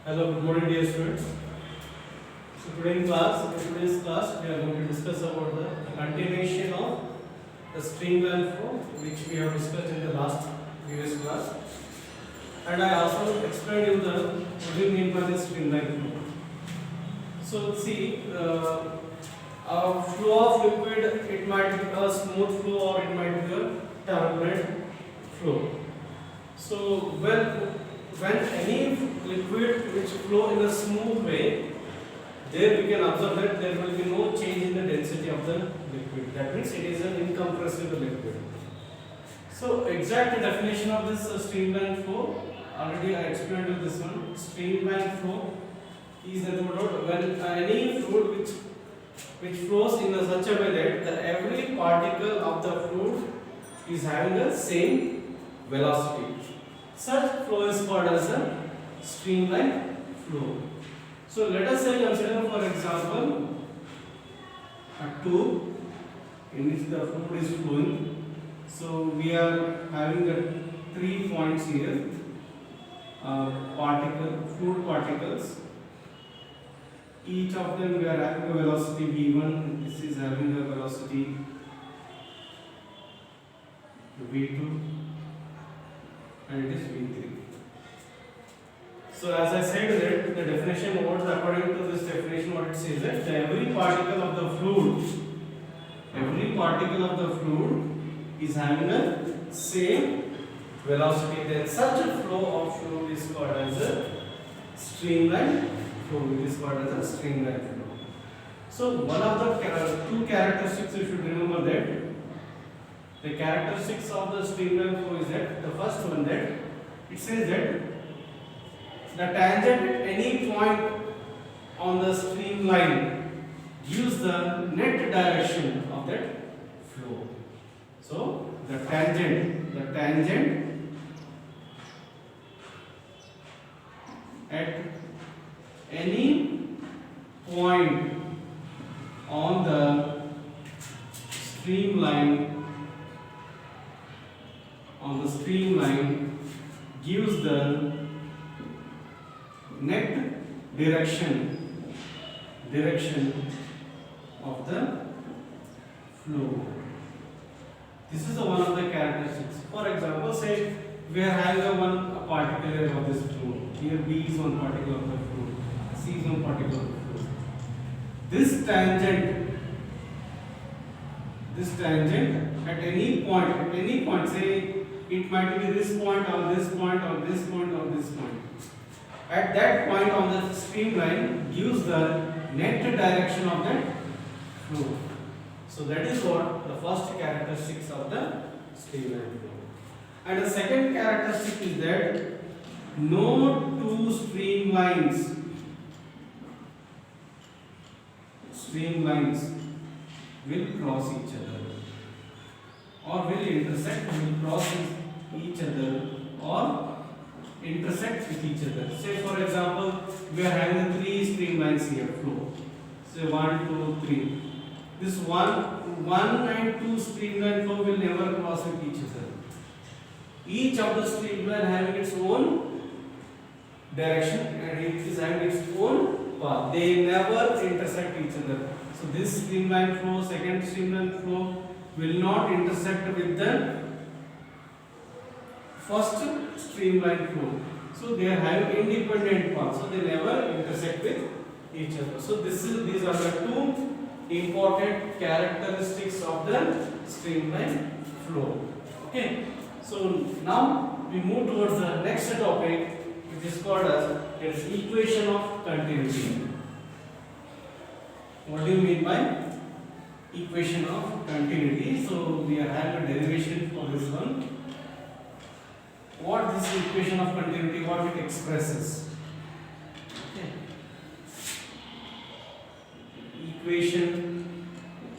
Hello, good morning, dear students. So today in today's class, we are going to discuss about the continuation of the streamline flow, which we have discussed in the last previous class. And I also explained you the what do you mean by the streamline flow. So see, a flow of liquid, it might be a smooth flow or it might be a turbulent flow. So when any liquid which flow in a smooth way, there we can observe that there will be no change in the density of the liquid. That means it is an incompressible liquid. So exact definition of this streamline flow, already I explained you this one. Streamline flow is nothing but when any fluid which flows in such a way that every particle of the fluid is having the same velocity. Such flow is called as a streamline flow. So let us say consider for example a tube in which the fluid is flowing. So we are having the 3 points here, fluid particles. Each of them we are having a velocity v1. This is having a velocity v2, and it is v3. So as I said that the definition, what according to this definition, what it says that every particle of the fluid is having a same velocity. Then such a flow of fluid is called as a streamline flow. It is called as a streamline flow. So one of the two characteristics you should remember that the characteristics of the streamline flow is that the first one that it says that the tangent at any point on the streamline gives the net direction of that flow. So the tangent at any point on the streamline gives the net direction of the flow. This is one of the characteristics. For example, say we are having a particle here of this fluid. Here B is one particle of the fluid, C is one particle of the fluid. This tangent at any point, say it might be this point or this point or this point or this point. At that point on the streamline gives the net direction of that flow. So that is what the first characteristics of the streamline flow. And the second characteristic is that no two streamlines will cross each other or will intersect, will cross each other or intersect with each other. Say for example, we are having 3 streamlines here flow. Say 1, 2, 3. This one and 2 streamline flow will never cross with each other. Each of the streamline having its own direction and it is having its own path. They never intersect each other. So this streamline flow, second streamline flow will not intersect with the first streamline flow. So they are having independent paths. So they never intersect with each other. So these are the 2 important characteristics of the streamline flow. Okay. So now we move towards the next topic, which is called as its equation of continuity. What do you mean by equation of continuity? So we are having a derivation for this one. What this equation of continuity, what it expresses? Okay. Equation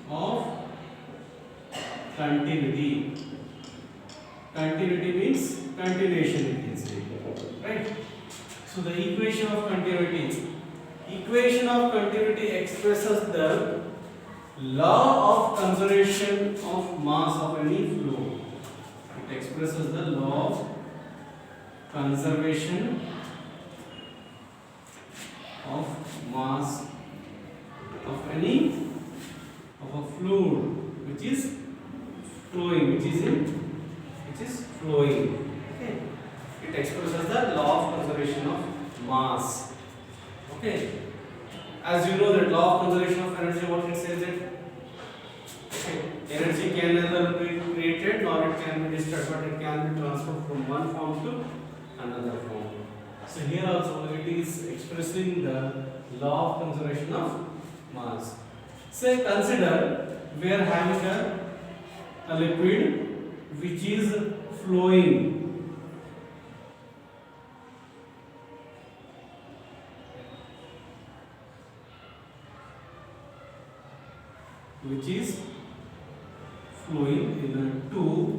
of continuity. Continuity means continuation, you can say, right? So the equation of continuity expresses the law of conservation of mass of any flow. It expresses the law of conservation mass. Okay. As you know that law of conservation of energy, what it says it. Okay. Energy can neither be created nor it can be destroyed, but it can be transferred from one form to another form. So here also it is expressing the law of conservation of mass. Say consider we are having a liquid which is flowing. Which is flowing in a tube.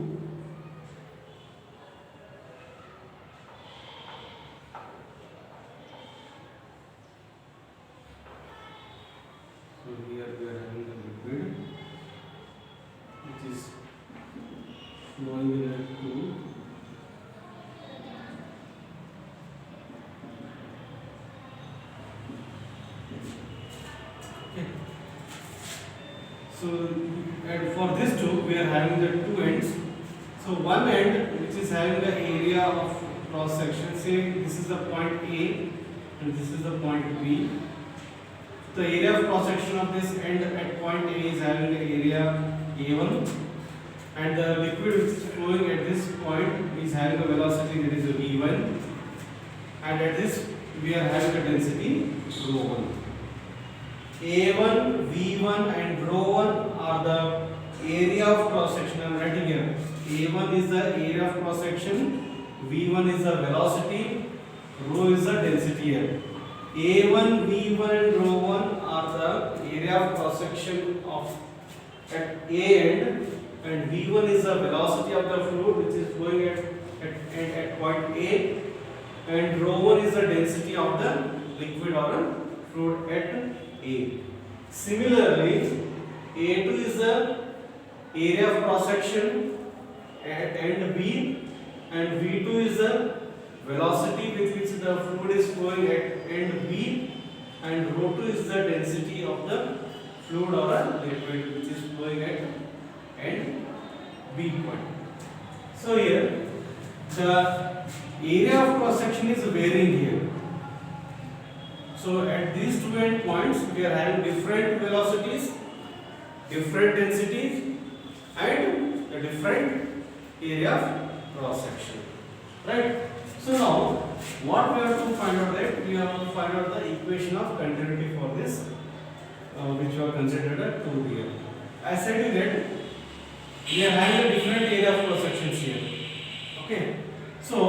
So here we are having a liquid which is flowing in a tube. Okay. So and for this tube we are having the two ends. So one end which is having the area of cross section, say this is the point A and this is the point B. The area of cross section of this end at point A is having the area A1, and the liquid which is flowing at this point is having a velocity that is V1, and at this we are having a density ρ1. A1, V1 and ρ1 are the area of cross section. I am writing here. A1 is the area of cross section, V1 is the velocity, ρ is the density here. A1, V1 and ρ1 are the area of cross section of at A end, and V1 is the velocity of the fluid which is flowing at point A, and ρ1 is the density of the liquid or fluid at A. Similarly, A2 is the area of cross section at end B, and V2 is the velocity with which the fluid is flowing at end B, and ρ2 is the density of the fluid or a liquid which is flowing at end B point. So here the area of cross section is varying here. So at these two end points we are having different velocities, different densities, and a different area of cross section. Right? So now what we have to find out, that we have to find out the equation of continuity for this which we have considered a tube here. I said you that we are having a different area of cross sections here. Okay. So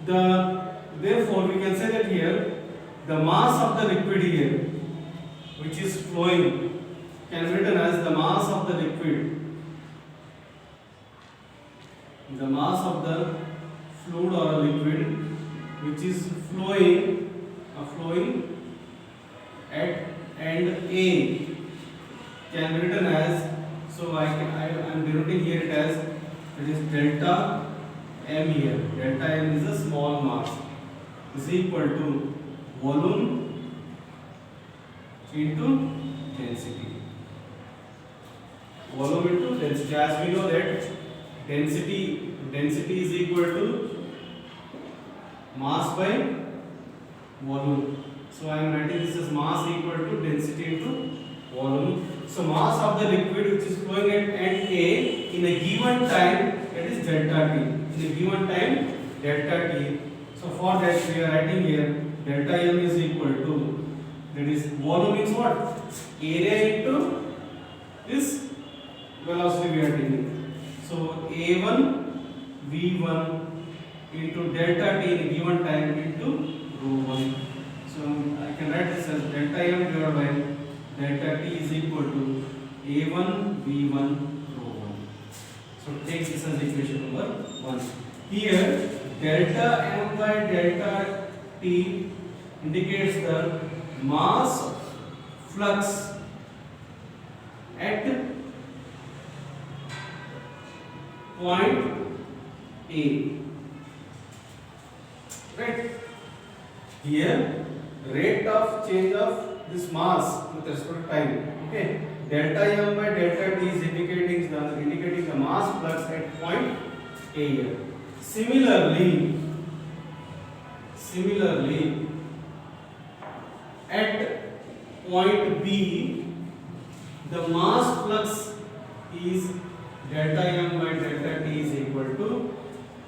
therefore we can say that here the mass of the liquid here which is flowing can be written as the mass of the liquid, the mass of the fluid or a liquid which is flowing at end A can be written as, so I am denoting here it as, it is delta M here. Delta M is a small mass, is equal to volume into density. Volume into density. As we know that density is equal to mass by volume. So I am writing this as mass equal to density into volume. So mass of the liquid which is flowing at end A in a given time, that is delta T. In a given time, delta T. So for that we are writing here delta M is equal to, that is volume means what? Area into this velocity we are taking. So A1 V1 into delta T in a given time into ρ1. So I can write this as delta M divided by delta T is equal to A1 V1 ρ1. So take this as equation number 1. Here delta M by delta T indicates the mass flux at point A. Right? Here rate of change of this mass with respect to time. Okay. Delta M by delta T is indicating the mass flux at point A here. Similarly, Similarly, at point B, the mass flux is delta m by delta t is equal to,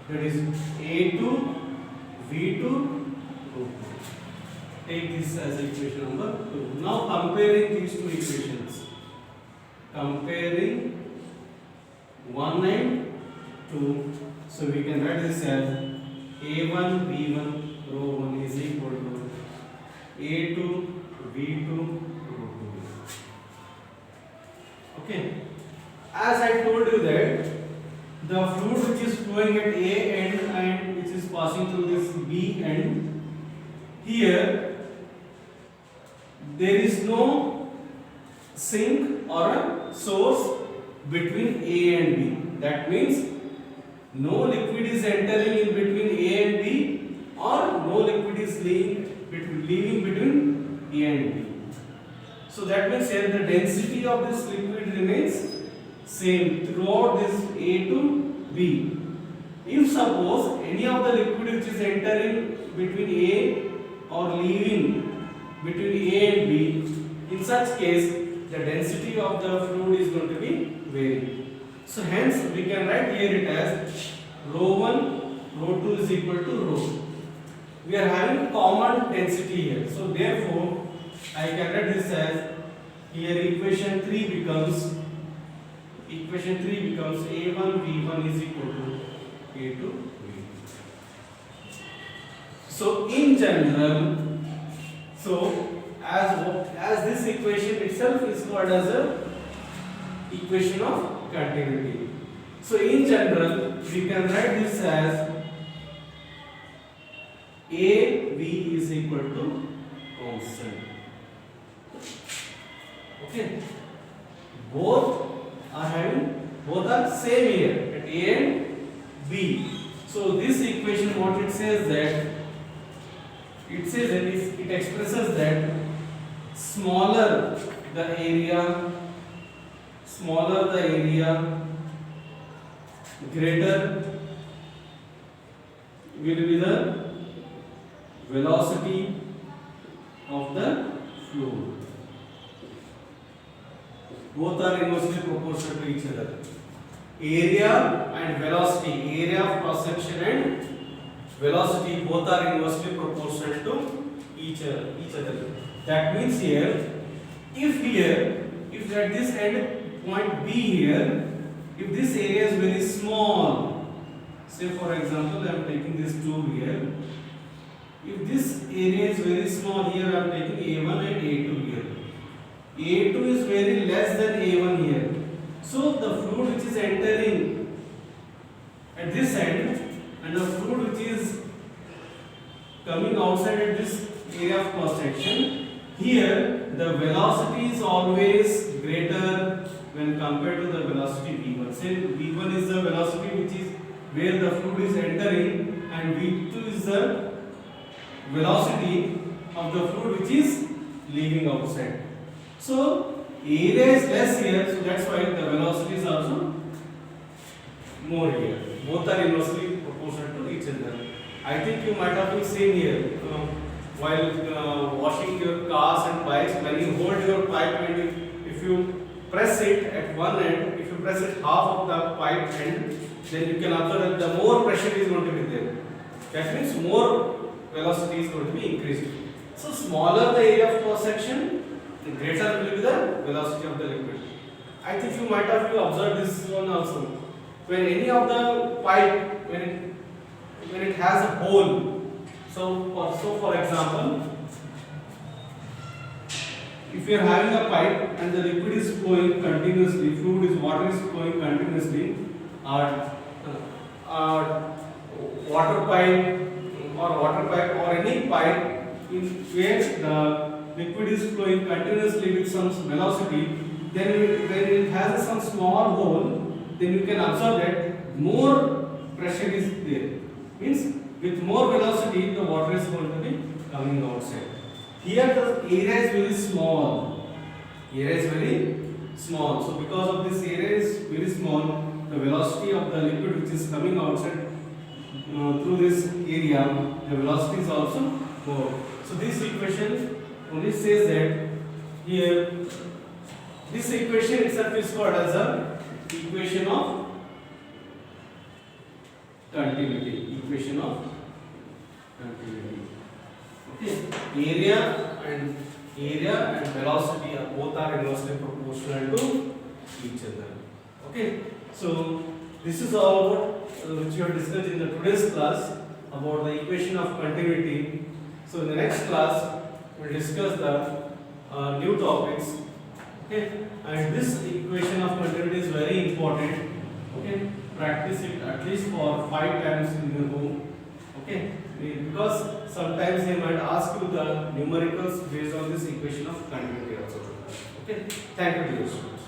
that is A2 V2 ρ2. Take this as equation number 2. Now comparing these two equations, comparing 1 and 2, so we can write this as A1 V1 ρ1 is equal to A2 V2 ρ2. Okay, as I told you that the fluid which is flowing at A end and which is passing through this B end, here there is no sink or a source between A and B. That means no liquid is entering in between A and B, or no liquid is leaving between A and B. So that means here the density of this liquid remains same throughout this A to B. If suppose any of the liquid which is entering between A or leaving between A and B, in such case the density of the fluid is going to be varying. So hence we can write here it as ρ1 ρ2 is equal to ρ. We are having common density here. So therefore I can write this as, here equation 3 becomes A1 V1 is equal to A2 V2. So in general, so as this equation itself is called as a equation of continuity. So in general we can write this as AV is equal to constant. Okay, both are same here at A and B. So this equation, what it says that it expresses that smaller the area, greater will be the velocity of the fluid. Both are inversely proportional to each other. Area and velocity, area of cross section and velocity, both are inversely proportional to each other. That means here, if at this end point B here, if this area is very small, say for example I am taking this tube here, if this area is very small, here I am taking A1 and A2 here. A2 is very less than A1 here. So the fluid which is entering at this end and the fluid which is coming outside at this area of cross section, here the velocity is always greater when compared to the velocity V1. Say V1 is the velocity which is where the fluid is entering, and V2 is the velocity of the fluid which is leaving outside. So area is less here, so that's why the velocity is also more here. Both are inversely proportional to each other. I think you might have been seen here while washing your cars and bikes, when you hold your pipe and if you press it at one end, if you press it half of the pipe end, then you can observe that the more pressure is going to be there. That means more velocity is going to be increased. So smaller the area of cross section, the greater will be the velocity of the liquid. I think you might have observed this one also. When any of the pipe, when it has a hole, so for example, if you are having a pipe and the liquid is flowing continuously, water is flowing continuously, water pipe or any pipe in where the liquid is flowing continuously with some velocity, then when it has some small hole, then you can observe that more pressure is there. Means with more velocity the water is going to be coming outside. Here the area is very small. So because of this area is very small, the velocity of the liquid which is coming outside through this area, the velocity is also more. So this equation only says that here this equation itself is called as a equation of continuity. Equation of continuity. Okay. Area and velocity are both are inversely proportional to each other. Okay. So this is all about which we have discussed in the today's class about the equation of continuity. So in the next class we will discuss the new topics. Okay, and this equation of continuity is very important. Okay, practice it at least for 5 times in your home. Okay, because sometimes they might ask you the numericals based on this equation of continuity also. Okay, thank you dear students.